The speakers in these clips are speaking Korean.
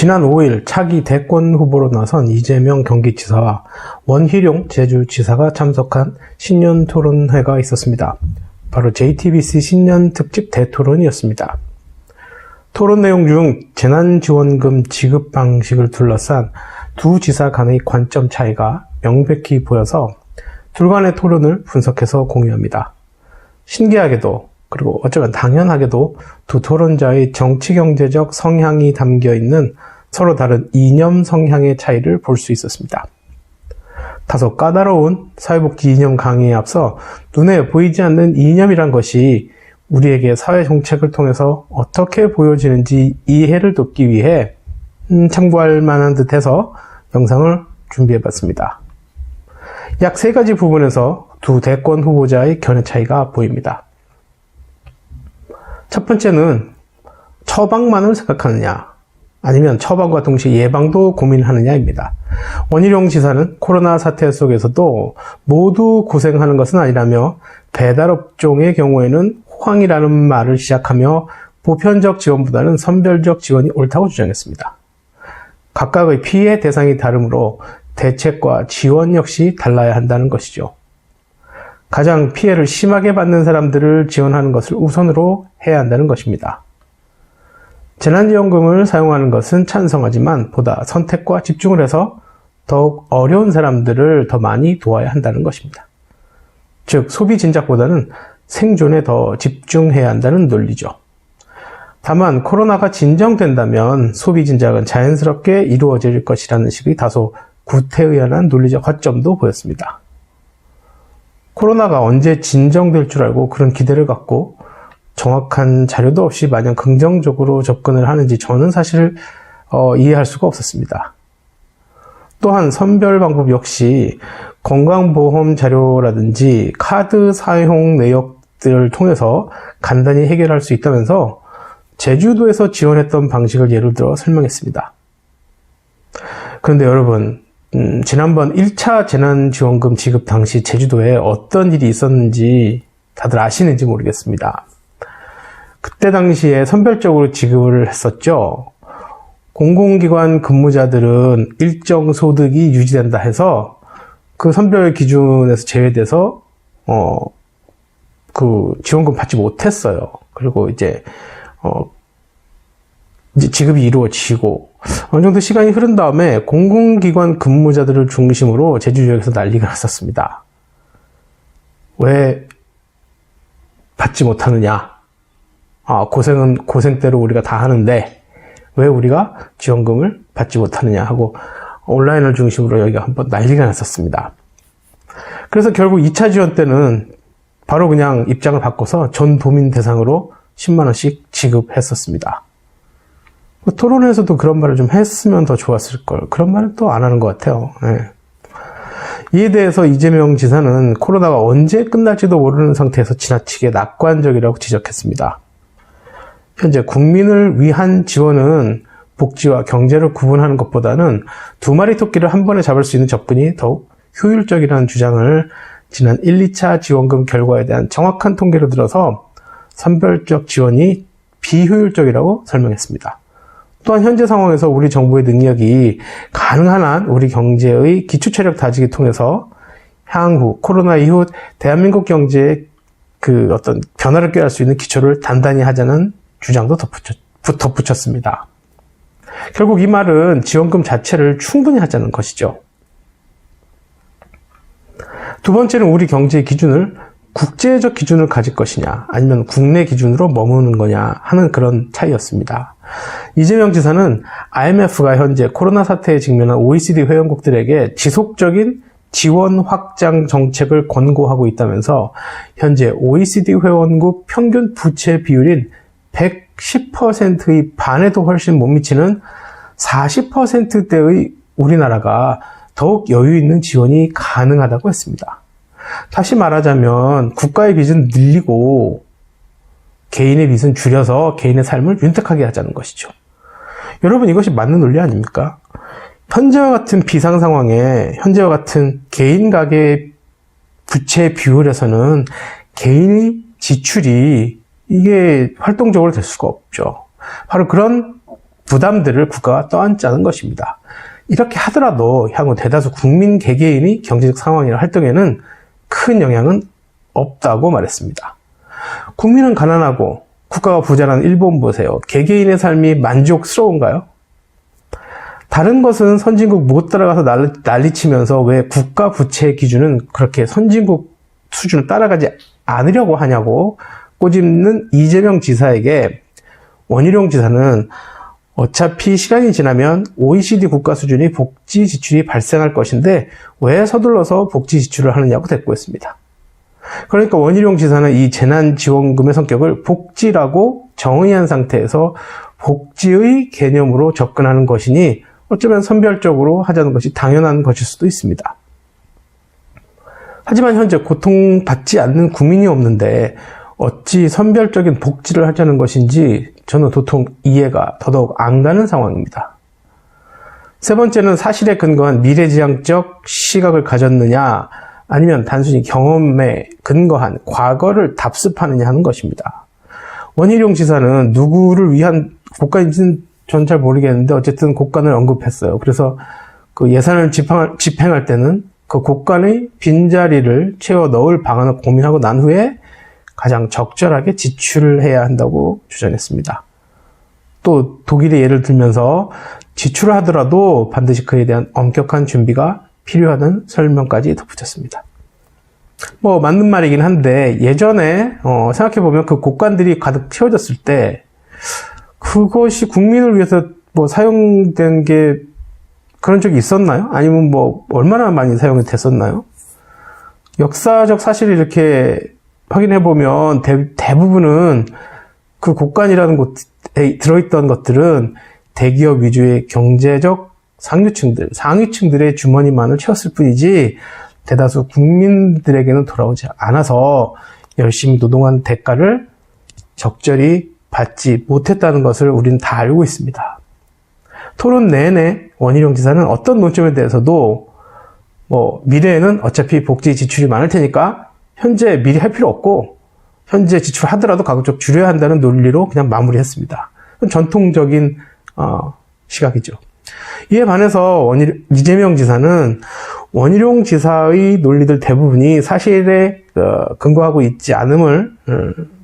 지난 5일 차기 대권 후보로 나선 이재명 경기지사와 원희룡 제주지사가 참석한 신년 토론회가 있었습니다. 바로 JTBC 신년 특집 대토론이었습니다. 토론 내용 중 재난지원금 지급 방식을 둘러싼 두 지사 간의 관점 차이가 명백히 보여서 둘 간의 토론을 분석해서 공유합니다. 신기하게도 그리고 어쩌면 당연하게도 두 토론자의 정치경제적 성향이 담겨있는 서로 다른 이념 성향의 차이를 볼 수 있었습니다. 다소 까다로운 사회복지 이념 강의에 앞서 눈에 보이지 않는 이념이란 것이 우리에게 사회 정책을 통해서 어떻게 보여지는지 이해를 돕기 위해 참고할 만한 듯해서 영상을 준비해봤습니다. 약 3가지 부분에서 두 대권 후보자의 견해 차이가 보입니다. 첫 번째는 처방만을 생각하느냐 아니면 처방과 동시에 예방도 고민하느냐입니다. 원희룡 지사는 코로나 사태 속에서도 모두 고생하는 것은 아니라며 배달업종의 경우에는 호황이라는 말을 시작하며 보편적 지원보다는 선별적 지원이 옳다고 주장했습니다. 각각의 피해 대상이 다르므로 대책과 지원 역시 달라야 한다는 것이죠. 가장 피해를 심하게 받는 사람들을 지원하는 것을 우선으로 해야 한다는 것입니다. 재난지원금을 사용하는 것은 찬성하지만 보다 선택과 집중을 해서 더욱 어려운 사람들을 더 많이 도와야 한다는 것입니다. 즉 소비 진작보다는 생존에 더 집중해야 한다는 논리죠. 다만 코로나가 진정된다면 소비 진작은 자연스럽게 이루어질 것이라는 식의 다소 구태의연한 논리적 허점도 보였습니다. 코로나가 언제 진정될 줄 알고 그런 기대를 갖고 정확한 자료도 없이 마냥 긍정적으로 접근을 하는지 저는 사실 이해할 수가 없었습니다. 또한 선별 방법 역시 건강보험 자료라든지 카드 사용 내역들을 통해서 간단히 해결할 수 있다면서 제주도에서 지원했던 방식을 예를 들어 설명했습니다. 그런데 여러분, 지난번 1차 재난지원금 지급 당시 제주도에 어떤 일이 있었는지 다들 아시는지 모르겠습니다. 그때 당시에 선별적으로 지급을 했었죠. 공공기관 근무자들은 일정 소득이 유지된다 해서 그 선별 기준에서 제외돼서 그 지원금 받지 못했어요. 그리고 이제 지급이 이루어지고 어느 정도 시간이 흐른 다음에 공공기관 근무자들을 중심으로 제주 지역에서 난리가 났었습니다. 왜 받지 못하느냐? 고생은 고생대로 우리가 다 하는데 왜 우리가 지원금을 받지 못하느냐 하고 온라인을 중심으로 여기가 한번 난리가 났었습니다. 그래서 결국 2차 지원 때는 바로 그냥 입장을 바꿔서 전 도민 대상으로 10만 원씩 지급했었습니다. 토론에서도 그런 말을 좀 했으면 더 좋았을 걸. 그런 말은 또 안 하는 것 같아요. 네. 이에 대해서 이재명 지사는 코로나가 언제 끝날지도 모르는 상태에서 지나치게 낙관적이라고 지적했습니다. 현재 국민을 위한 지원은 복지와 경제를 구분하는 것보다는 두 마리 토끼를 한 번에 잡을 수 있는 접근이 더욱 효율적이라는 주장을 지난 1, 2차 지원금 결과에 대한 정확한 통계를 들어서 선별적 지원이 비효율적이라고 설명했습니다. 또한 현재 상황에서 우리 정부의 능력이 가능한 한 우리 경제의 기초체력 다지기 통해서 향후 코로나 이후 대한민국 경제에 그 어떤 변화를 꾀할 수 있는 기초를 단단히 하자는 주장도 덧붙였습니다. 결국 이 말은 지원금 자체를 충분히 하자는 것이죠. 두 번째는 우리 경제의 기준을 국제적 기준을 가질 것이냐 아니면 국내 기준으로 머무는 거냐 하는 그런 차이였습니다. 이재명 지사는 IMF가 현재 코로나 사태에 직면한 OECD 회원국들에게 지속적인 지원 확장 정책을 권고하고 있다면서 현재 OECD 회원국 평균 부채 비율인 110%의 반에도 훨씬 못 미치는 40%대의 우리나라가 더욱 여유 있는 지원이 가능하다고 했습니다. 다시 말하자면 국가의 빚은 늘리고 개인의 빚은 줄여서 개인의 삶을 윤택하게 하자는 것이죠. 여러분, 이것이 맞는 논리 아닙니까? 현재와 같은 비상 상황에 현재와 같은 개인 가계 부채 비율에서는 개인의 지출이 이게 활동적으로 될 수가 없죠. 바로 그런 부담들을 국가가 떠안자는 것입니다. 이렇게 하더라도 향후 대다수 국민 개개인이 경제적 상황이나 활동에는 큰 영향은 없다고 말했습니다. 국민은 가난하고 국가가 부자라는 일본 보세요. 개개인의 삶이 만족스러운가요? 다른 것은 선진국 못 따라가서 난리치면서 왜 국가 부채 기준은 그렇게 선진국 수준을 따라가지 않으려고 하냐고 꼬집는 이재명 지사에게 원희룡 지사는 어차피 시간이 지나면 OECD 국가 수준의 복지 지출이 발생할 것인데 왜 서둘러서 복지 지출을 하느냐고 대꾸했습니다. 그러니까 원희룡 지사는 이 재난지원금의 성격을 복지라고 정의한 상태에서 복지의 개념으로 접근하는 것이니 어쩌면 선별적으로 하자는 것이 당연한 것일 수도 있습니다. 하지만 현재 고통받지 않는 국민이 없는데 어찌 선별적인 복지를 하자는 것인지 저는 도통 이해가 더더욱 안 가는 상황입니다. 세 번째는 사실에 근거한 미래지향적 시각을 가졌느냐 아니면 단순히 경험에 근거한 과거를 답습하느냐 하는 것입니다. 원희룡 지사는 누구를 위한 국가인지는 전 잘 모르겠는데 어쨌든 곳간을 언급했어요. 그래서 그 예산을 집행할 때는 그 곳간의 빈자리를 채워 넣을 방안을 고민하고 난 후에 가장 적절하게 지출을 해야 한다고 주장했습니다. 또 독일의 예를 들면서 지출을 하더라도 반드시 그에 대한 엄격한 준비가 필요하다는 설명까지 덧붙였습니다. 뭐 맞는 말이긴 한데 예전에 생각해보면 그 곳간들이 가득 채워졌을 때 그것이 국민을 위해서 뭐 사용된 게 그런 적이 있었나요? 아니면 뭐 얼마나 많이 사용이 됐었나요? 역사적 사실을 이렇게 확인해보면 대부분은 그 곳간이라는 곳에 들어있던 것들은 대기업 위주의 경제적 상위층들의 주머니만을 채웠을 뿐이지 대다수 국민들에게는 돌아오지 않아서 열심히 노동한 대가를 적절히 받지 못했다는 것을 우리는 다 알고 있습니다. 토론 내내 원희룡 지사는 어떤 논점에 대해서도 미래에는 어차피 복지 지출이 많을 테니까 현재 미리 할 필요 없고 현재 지출하더라도 가급적 줄여야 한다는 논리로 그냥 마무리했습니다. 전통적인 시각이죠. 이에 반해서 이재명 지사는 원희룡 지사의 논리들 대부분이 사실에 근거하고 있지 않음을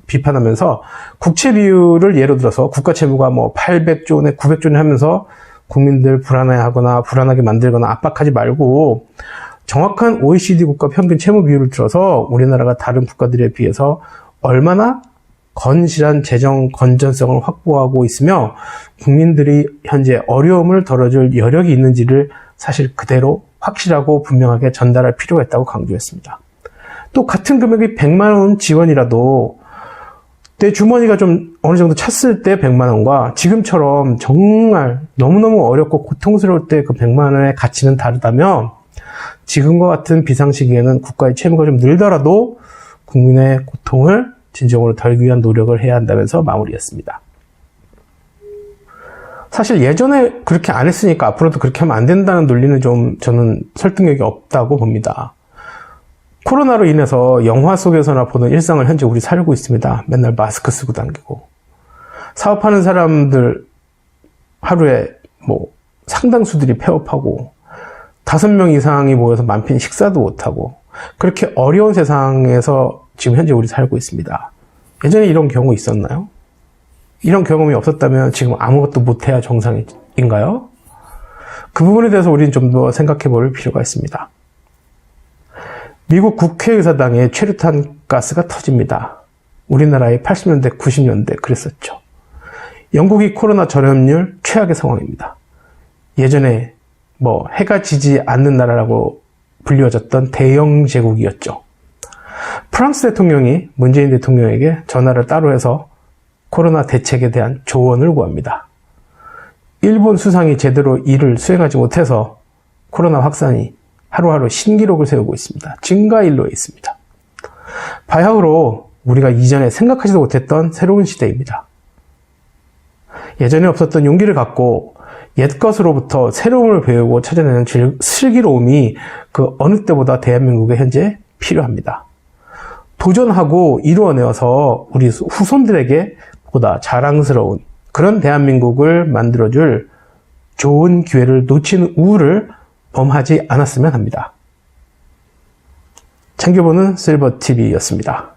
비판하면서 국채 비율을 예로 들어서 국가 채무가 800조 원에 900조 원에 하면서 국민들 불안해하거나 불안하게 만들거나 압박하지 말고 정확한 OECD 국가 평균 채무 비율을 들어서 우리나라가 다른 국가들에 비해서 얼마나 건실한 재정 건전성을 확보하고 있으며 국민들이 현재 어려움을 덜어줄 여력이 있는지를 사실 그대로 확실하고 분명하게 전달할 필요가 있다고 강조했습니다. 또 같은 금액이 100만 원 지원이라도 내 주머니가 좀 어느 정도 찼을 때 100만 원과 지금처럼 정말 너무너무 어렵고 고통스러울 때 그 100만 원의 가치는 다르다면 지금과 같은 비상시기에는 국가의 채무가 좀 늘더라도 국민의 고통을 진정으로 덜기 위한 노력을 해야 한다면서 마무리했습니다. 사실 예전에 그렇게 안 했으니까 앞으로도 그렇게 하면 안 된다는 논리는 좀 저는 설득력이 없다고 봅니다. 코로나로 인해서 영화 속에서나 보는 일상을 현재 우리 살고 있습니다. 맨날 마스크 쓰고 다니고. 사업하는 사람들 하루에 상당수들이 폐업하고 5명 이상이 모여서 만편 식사도 못하고 그렇게 어려운 세상에서 지금 현재 우리 살고 있습니다. 예전에 이런 경우 있었나요? 이런 경험이 없었다면 지금 아무것도 못해야 정상인가요? 그 부분에 대해서 우리는 좀 더 생각해 볼 필요가 있습니다. 미국 국회의사당에 최루탄 가스가 터집니다. 우리나라의 80년대, 90년대 그랬었죠. 영국이 코로나 전염률 최악의 상황입니다. 예전에 해가 지지 않는 나라라고 불리워졌던 대영 제국이었죠. 프랑스 대통령이 문재인 대통령에게 전화를 따로 해서 코로나 대책에 대한 조언을 구합니다. 일본 수상이 제대로 일을 수행하지 못해서 코로나 확산이 하루하루 신기록을 세우고 있습니다. 증가일로에 있습니다. 바야흐로 우리가 이전에 생각하지도 못했던 새로운 시대입니다. 예전에 없었던 용기를 갖고 옛것으로부터 새로움을 배우고 찾아내는 슬기로움이 그 어느 때보다 대한민국에 현재 필요합니다. 도전하고 이루어내어서 우리 후손들에게 보다 자랑스러운 그런 대한민국을 만들어줄 좋은 기회를 놓친 우울을 범하지 않았으면 합니다. 챙겨보는 실버TV였습니다.